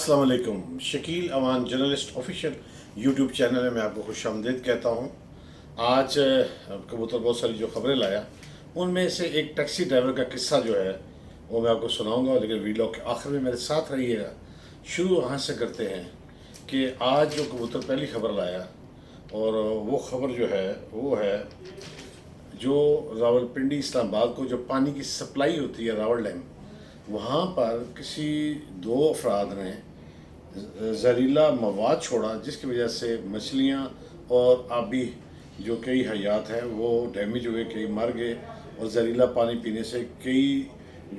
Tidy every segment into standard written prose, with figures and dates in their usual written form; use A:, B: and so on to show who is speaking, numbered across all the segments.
A: अस्सलाम वालेकुम। Shakeel Awan journalist official YouTube channel में मैं आपको खुश आमदीद कहता हूँ। आज कबूतर बहुत सारी जो खबरें लाया उनमें से एक टैक्सी ड्राइवर का किस्सा जो है वो मैं आपको सुनाऊंगा, लेकिन वीडियो के आखिर में मेरे साथ रहिएगा। शुरू वहाँ से करते हैं कि आज जो कबूतर पहली खबर लाया, और वो खबर जो है वो है जो रावलपिंडी इस्लामाबाद को जो पानी की सप्लाई होती है रावल डैम, वहाँ पर किसी दो अफराद ने जहरीला मवाद छोड़ा, जिसकी वजह से मछलियाँ और आबी जो कई हयात हैं वो डैमेज हुए, कई मर गए। और जहरीला पानी पीने से कई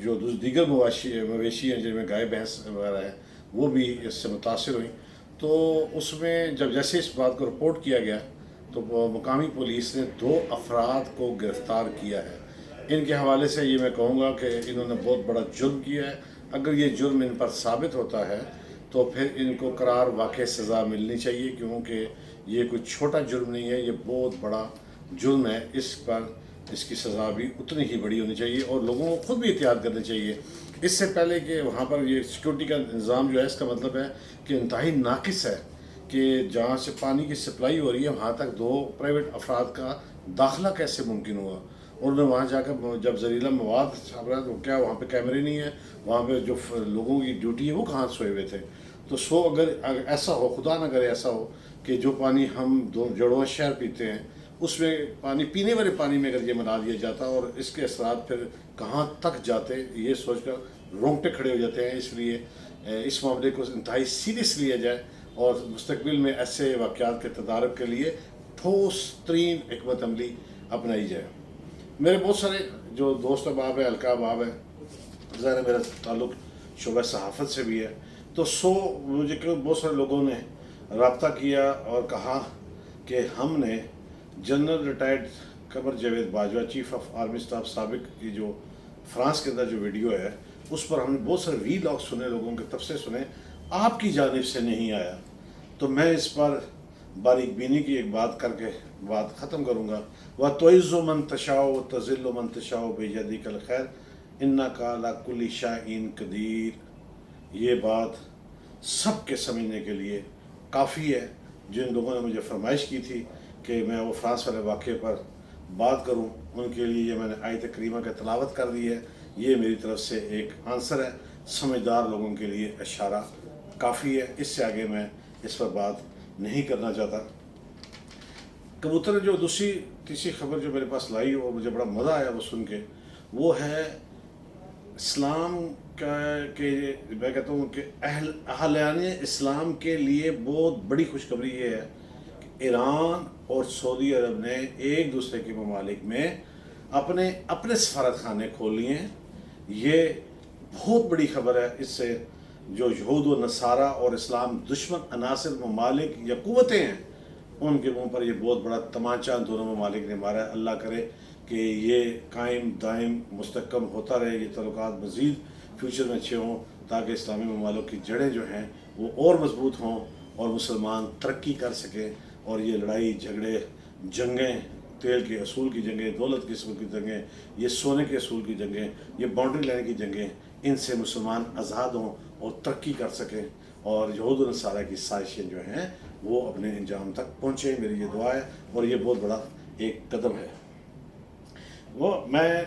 A: जो दीगर मवेशी हैं जिनमें गाय भैंस वगैरह है वो भी इससे मुतासर हुई। तो उसमें जब जैसे इस बात को रिपोर्ट किया गया तो मुकामी पुलिस ने 2 अफराद को गिरफ़्तार किया है। इनके हवाले से ये मैं कहूँगा कि इन्होंने बहुत बड़ा जुर्म किया है। अगर ये जुर्म इन पर साबित होता है तो फिर इनको करार वाक़ई सज़ा मिलनी चाहिए, क्योंकि ये कोई छोटा जुर्म नहीं है, ये बहुत बड़ा जुर्म है। इस पर इसकी सज़ा भी उतनी ही बड़ी होनी चाहिए और लोगों को खुद भी एहतियात करनी चाहिए। इससे पहले कि वहाँ पर ये सिक्योरिटी का निज़ाम जो है, इसका मतलब है कि इंतहाई नाकिस है कि जहाँ से पानी की सप्लाई हो रही है वहाँ तक 2 प्राइवेट अफराद का दाखिला कैसे मुमकिन हुआ। और उन्होंने वहाँ जाकर जब जहरीला मवाद छाप रहा है तो क्या वहाँ पे कैमरे नहीं है, वहाँ पे जो लोगों की ड्यूटी है वो कहाँ सोए हुए थे। तो अगर ऐसा हो, खुदा ना करे ऐसा हो कि जो पानी हम जड़ों शहर पीते हैं उसमें पानी, पीने वाले पानी में अगर ये मिला दिया जाता और इसके असरात फिर कहाँ तक जाते, ये सोचकर रोंगटे खड़े हो जाते हैं। इसलिए इस मामले को इंतहाई सीरियस लिया जाए और मुस्तकबिल में ऐसे वाक़यात के तदारक के लिए ठोस तरीन हिकमत अमली अपनाई जाए। मेरे बहुत सारे जो दोस्त अहबाब है, हल्का अहबाब है, ज़ाहिर मेरा ताल्लुक़ शोबा सहाफ़त से भी है। तो मुझे बहुत सारे लोगों ने रब्ता किया और कहा कि हमने general retired Qamar Javed Bajwa, chief of army staff साबिक की जो फ्रांस के अंदर जो वीडियो है उस पर हमने बहुत सारे वीलॉग सुने, लोगों के तबसे सुने, आपकी जानिब से नहीं आया। तो मैं इस पर बारीक बीनी की एक बात करके बात ख़त्म करूँगा। वह तोइज़्ज़ु मन तशाओ व तज़िल्लु मन तशाओ बियदिकल खैर इन्नका अला कुल्लि शैइन क़दीर। ये बात सबके समझने के लिए काफ़ी है। जिन लोगों ने मुझे फरमाइश की थी कि मैं वो फ्रांस वाले वाक़े पर बात करूं, उनके लिए ये मैंने आयत करीमा की तलावत कर दी है। ये मेरी तरफ से एक आंसर है। समझदार लोगों के लिए इशारा काफ़ी है, इससे आगे मैं इस पर बात नहीं करना चाहता। कबूतर जो दूसरी तीसरी खबर जो मेरे पास लाई और मुझे बड़ा मज़ा आया वो सुन के, वो है इस्लाम का के मैं कहता हूँ कि अहले इस्लाम के लिए बहुत बड़ी खुशखबरी ये है कि ईरान और सऊदी अरब ने एक दूसरे के ममालिक में अपने अपने सफारत खाने खोल लिए हैं। ये बहुत बड़ी खबर है। इससे जो यहूद व नसारा और इस्लाम दुश्मन अनासिर ममालिक या क़ुव्वतें हैं उनके मुँह पर यह बहुत बड़ा तमाचा दोनों ममालिक ने मारा है। अल्लाह करे कि ये कायम दायम मुस्तकम होता रहे, ये तल्लुकात मज़ीद फ्यूचर में अच्छे हों, ताकि इस्लामी ममालिक की जड़ें जो हैं वो और मजबूत हों और मुसलमान तरक्की कर सकें। और ये लड़ाई झगड़े, जंगें, तेल के असूल की जंगें, दौलत के असूल की जंगें, ये सोने के असूल की जंगें, ये बाउंड्री लाइन की जंगें, इनसे मुसलमान आज़ाद हों और तरक्की कर सकें और यहूद नसारा की साजिशें जो हैं वो अपने अंजाम तक पहुँचे। मेरी ये दुआ है और ये बहुत बड़ा एक कदम है।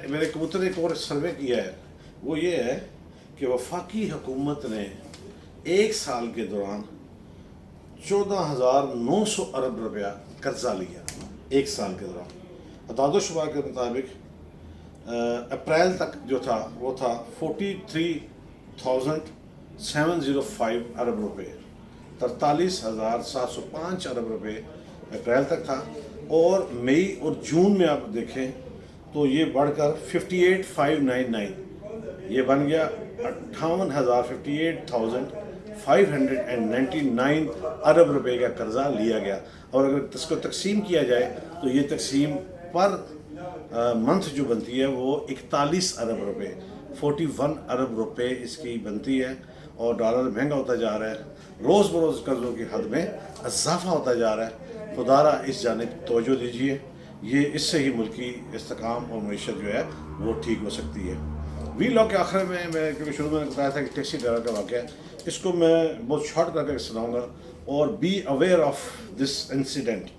A: मेरे कबूतर ने एक और सर्वे किया है, वो ये है कि वफाकी हुकूमत ने 1 साल के दौरान 14,900 अरब रुपया कर्जा लिया। 1 साल के दौरान अदाद शुमार के मुताबिक अप्रैल तक जो था वो था 43,705 अरब रुपये, 43,705 अरब रुपये अप्रैल तक था। और मई और जून में आप देखें तो ये बढ़कर 58,599 ये बन गया 58,599 अरब रुपए का कर्जा लिया गया। और अगर इसको तकसीम किया जाए तो ये तकसीम पर मंथ जो बनती है वो 41 अरब रुपए, 41 अरब रुपए इसकी बनती है। और डॉलर महंगा होता जा रहा है, रोज़ बरोज़ कर्ज़ों की हद में इजाफा होता जा रहा है। खुदारा इस जानिब तवज्जो दीजिए, ये इससे ही मुल्की इस्तेकाम और मईशत जो है वो ठीक हो सकती है। وی لاگ کے آخر میں کیونکہ شروع میں نے بتایا تھا کہ ٹیکسی ڈرائیور کا واقعہ، اس کو میں بہت شارٹ کر کے سناؤں گا، اور be aware of this incident.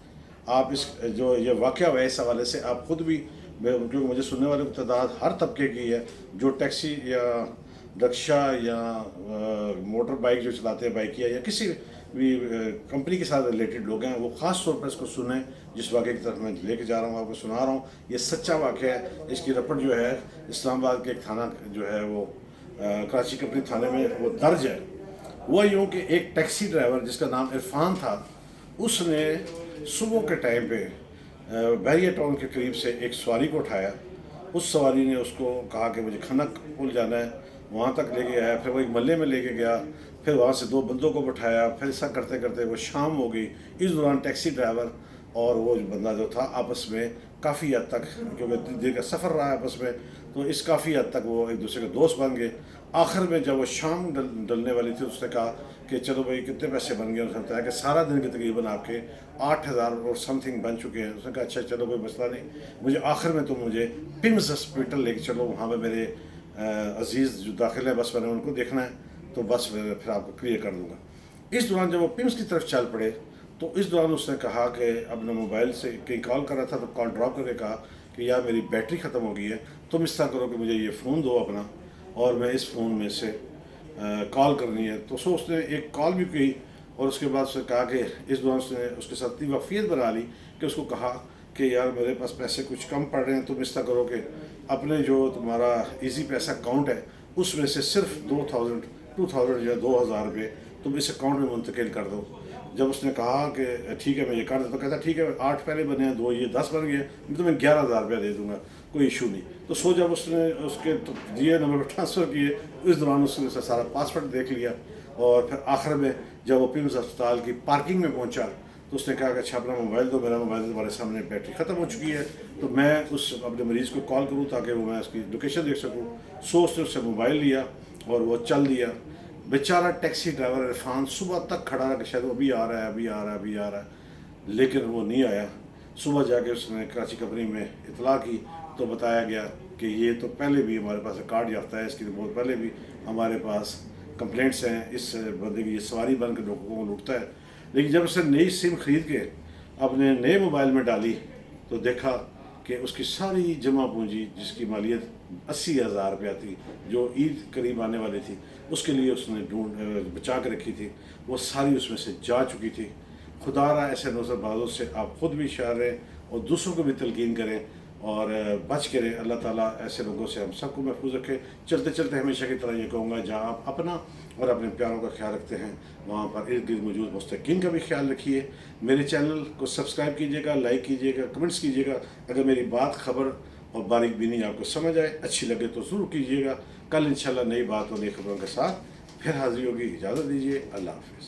A: آپ اس جو یہ واقعہ ہوا ہے اس حوالے سے آپ خود بھی، کیونکہ مجھے سننے والوں کی تعداد ہر طبقے کی ہے، جو ٹیکسی یا رکشہ یا موٹر بائک جو چلاتے ہیں، بائکیا یا کسی بھی کمپنی کے ساتھ ریلیٹڈ لوگ ہیں، وہ خاص طور پر اس کو سنیں. جس واقعے کی طرف میں لے کے جا رہا ہوں، آپ کو سنا رہا ہوں، یہ سچا واقعہ ہے. اس کی رپٹ جو ہے اسلام آباد کے ایک تھانہ جو ہے وہ کراچی کمپنی تھانے میں وہ درج ہے. وہ یوں کہ ایک ٹیکسی ڈرائیور جس کا نام عرفان تھا، اس نے صبح کے ٹائم پہ بحریہ ٹاؤن کے قریب سے ایک سواری کو اٹھایا. اس سواری نے اس کو کہا کہ مجھے کھنک پل جانا ہے، وہاں تک لے کے آیا. پھر وہ ایک محلے میں لے کے گیا، پھر وہاں سے 2 بندوں کو بٹھایا. پھر ایسا کرتے کرتے وہ شام ہو گئی. اس دوران ٹیکسی ڈرائیور اور وہ بندہ جو تھا آپس میں کافی حد تک، کیونکہ اتنی دیر کا سفر رہا آپس میں، تو اس کافی حد تک وہ ایک دوسرے کے دوست بن گئے. آخر میں جب وہ شام ڈلنے والی تھی، اس نے کہا کہ چلو بھائی کتنے پیسے بن گئے. اس نے بتایا کہ سارا دن کے تقریباً آپ کے 8,000 اور سم تھنگ بن چکے ہیں. اس نے کہا اچھا چلو کوئی مسئلہ نہیں، مجھے آخر میں تم مجھے پمز ہاسپٹل لے کے چلو، وہاں پہ میرے عزیز جو داخل ہیں، بس میں نے ان کو دیکھنا ہے، تو بس میں پھر آپ کو کلیئر کر دوں گا. اس دوران جب وہ پمز کی طرف چل پڑے، تو اس دوران اس نے کہا کہ اپنے موبائل سے کہیں کال کر رہا تھا، تو کال ڈراپ کر کے کہا کہ یار میری بیٹری ختم ہو گئی ہے، تم اس طرح کرو کہ مجھے یہ فون دو اپنا، اور میں اس فون میں سے کال کرنی ہے. تو اس نے ایک کال بھی کی، اور اس کے بعد اس نے کہا کہ اس دوران اس نے اس کے ساتھ اتنی وفیت بنا لی کہ اس کو کہا کہ یار میرے پاس پیسے کچھ کم پڑ رہے ہیں، تم اس طرح کرو کہ اپنے جو تمہارا ایزی پیسہ اکاؤنٹ ہے اس میں سے صرف 2,000 یا 2,000 روپے تم اس اکاؤنٹ میں منتقل کر دو. جب اس نے کہا کہ ٹھیک ہے میں یہ کر دیتا، تو کہتا ٹھیک ہے 8 پہلے بنے ہیں، 2 یہ 10 بن گئے، میں تمہیں 11,000 روپیہ دے دوں گا، کوئی ایشو نہیں. تو جب اس نے اس کے دیے نمبر پہ ٹرانسفر کیے، اس دوران اس نے سارا پاسورڈ دیکھ لیا. اور پھر آخر میں جب وہ پمز ہسپتال کی پارکنگ میں پہنچا، تو اس نے کہا کہ اچھا اپنا موبائل دو، میرا موبائل تمہارے سامنے بیٹری ختم ہو چکی ہے، تو میں اس اپنے مریض کو کال کروں تاکہ وہ میں اس کی لوکیشن دیکھ سکوں. اس نے اس سے موبائل لیا اور وہ چل دیا. بیچارہ ٹیکسی ڈرائیور عرفان صبح تک کھڑا رہا کہ شاید وہ ابھی آ رہا ہے، ابھی آ رہا ہے، ابھی آ رہا ہے، لیکن وہ نہیں آیا. صبح جا کے اس نے کراچی کمپنی میں اطلاع کی، تو بتایا گیا کہ یہ تو پہلے بھی ہمارے پاس ریکارڈ یافتہ ہے، اس کی بہت پہلے بھی ہمارے پاس کمپلینٹس ہیں، اس بندے کی یہ سواری بن کے لوگوں کو لوٹتا ہے. لیکن جب اس نے نئی سم خرید کے اپنے نئے موبائل میں ڈالی، تو دیکھا کہ اس کی ساری جمع پونجی جس کی مالیت 80,000 روپیہ تھی، جو عید قریب آنے والی تھی، اس کے لیے اس نے بچا کے رکھی تھی، وہ ساری اس میں سے جا چکی تھی. خدا را ایسے نوزر بازوں سے آپ خود بھی شعر رہیں اور دوسروں کو بھی تلقین کریں اور بچ کے رہیں. اللہ تعالیٰ ایسے لوگوں سے ہم سب کو محفوظ رکھے. چلتے چلتے ہمیشہ کی طرح یہ کہوں گا، جہاں آپ اپنا اور اپنے پیاروں کا خیال رکھتے ہیں، وہاں پر ارد گرد موجود مستحقین کا بھی خیال رکھیے. میرے چینل کو سبسکرائب کیجیے گا، لائک کیجیے گا، کمنٹس کیجیے گا. اگر میری بات، خبر اور باریک بینی آپ کو سمجھ آئے، اچھی لگے تو ضرور کیجیے گا. کل انشاءاللہ نئی بات اور نئی خبروں کے ساتھ پھر حاضری ہوگی. اجازت دیجیے، اللہ حافظ.